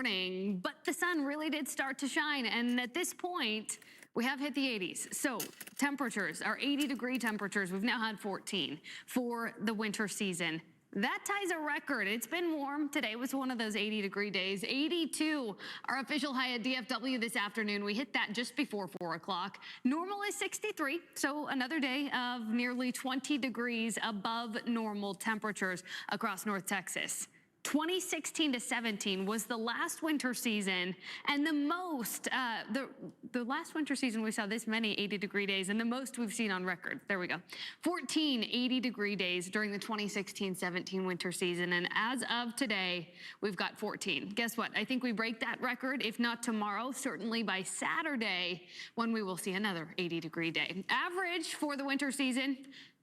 morning, but the sun really did start to shine, and at this point we have hit the 80s. So temperatures are 80-degree temperatures. We've now had 14 for the winter season. That ties a record. It's been warm. Today was one of those 80-degree days. 82, our official high at DFW this afternoon. We hit that just before 4 o'clock. Normal is 63, so another day of nearly 20 degrees above normal temperatures across North Texas. 2016 to 17 was the last winter season, and the most, the last winter season we saw this many 80-degree days, and the most we've seen on record. There we go. 14 80-degree days during the 2016-17 winter season, and as of today, we've got 14. Guess what? I think we break that record, if not tomorrow, certainly by Saturday, when we will see another 80-degree day. Average for the winter season,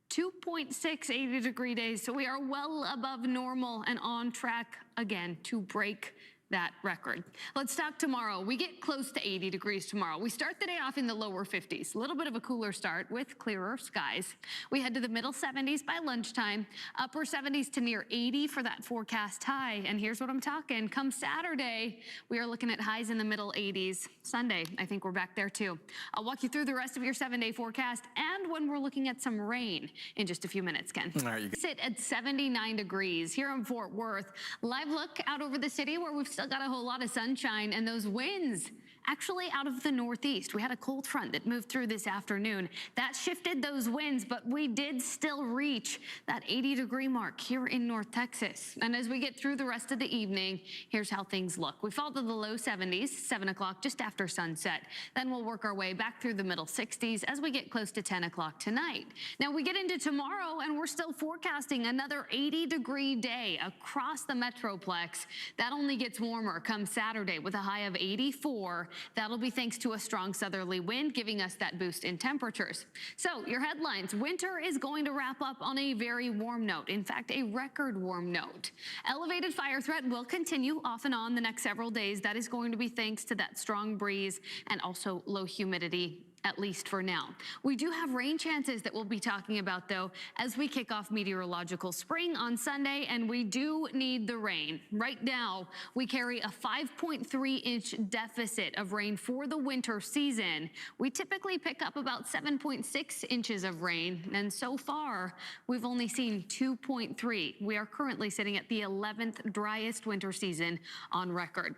2.6 80-degree days, so we are well above normal and on track again to break that record. Let's talk tomorrow. We get close to 80 degrees tomorrow. We start the day off in the lower 50s, a little bit of a cooler start with clearer skies. We head to the middle 70s by lunchtime, upper 70s to near 80 for that forecast high. And here's what I'm talking. Come Saturday, we are looking at highs in the middle 80s. Sunday, I think we're back there too. I'll walk you through the rest of your 7-day forecast and when we're looking at some rain in just a few minutes, Ken. All right, Sit at 79 degrees here in Fort Worth. Live look out over the city where we've still got a whole lot of sunshine, and those winds actually out of the northeast. We had a cold front that moved through this afternoon. That shifted those winds, but we did still reach that 80-degree mark here in North Texas. And as we get through the rest of the evening, here's how things look. We fall to the low 70s, 7 o'clock, just after sunset. Then we'll work our way back through the middle 60s as we get close to 10 o'clock tonight. Now we get into tomorrow, and we're still forecasting another 80-degree day across the Metroplex. That only gets warmer come Saturday with a high of 84. That'll be thanks to a strong southerly wind, giving us that boost in temperatures. So your headlines: winter is going to wrap up on a very warm note. In fact, a record warm note. Elevated fire threat will continue off and on the next several days. That is going to be thanks to that strong breeze and also low humidity, at least for now. We do have rain chances that we'll be talking about, though, as we kick off meteorological spring on Sunday, and we do need the rain. Right now, we carry a 5.3-inch deficit of rain for the winter season. We typically pick up about 7.6 inches of rain, and so far, we've only seen 2.3. We are currently sitting at the 11th driest winter season on record.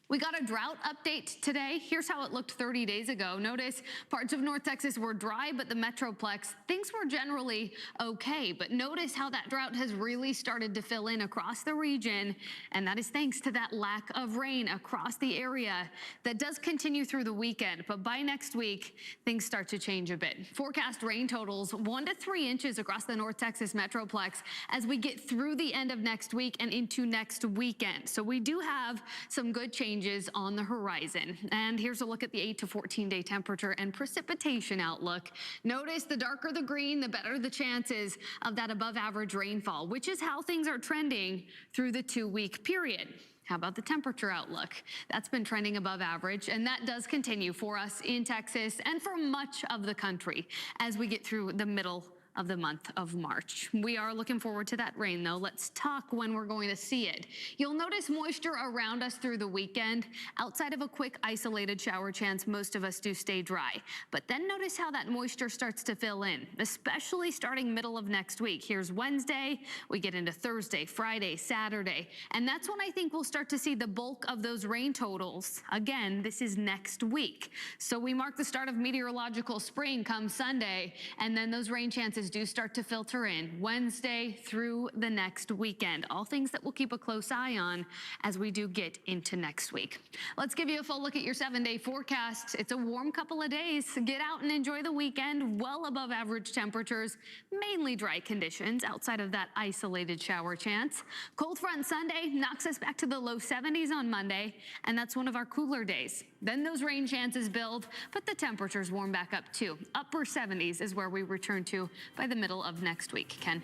We got a drought update today. Here's how it looked 30 days ago. Notice parts of North Texas were dry, but the Metroplex, things were generally okay. But notice how that drought has really started to fill in across the region, and that is thanks to that lack of rain across the area. That does continue through the weekend, but by next week, things start to change a bit. Forecast rain totals 1 to 3 inches across the North Texas Metroplex as we get through the end of next week and into next weekend. So we do have some good changes on the horizon. And here's a look at the 8 to 14-day temperature and precipitation outlook. Notice the darker the green, the better the chances of that above average rainfall, which is how things are trending through the 2-week period. How about the temperature outlook? That's been trending above average, and that does continue for us in Texas and for much of the country as we get through the middle of the month of March. We are looking forward to that rain, though. Let's talk when we're going to see it. You'll notice moisture around us through the weekend. Outside of a quick isolated shower chance, most of us do stay dry. But then notice how that moisture starts to fill in, especially starting middle of next week. Here's Wednesday, we get into Thursday, Friday, Saturday, and that's when I think we'll start to see the bulk of those rain totals. Again, this is next week. So we mark the start of meteorological spring come Sunday, and then those rain chances do start to filter in Wednesday through the next weekend. All things that we'll keep a close eye on as we do get into next week. Let's give you a full look at your 7-day forecast. It's a warm couple of days. Get out and enjoy the weekend. Well above average temperatures, mainly dry conditions outside of that isolated shower chance. Cold front Sunday knocks us back to the low 70s on Monday, and that's one of our cooler days. Then those rain chances build, but the temperatures warm back up too. Upper 70s is where we return to by the middle of next week. Ken.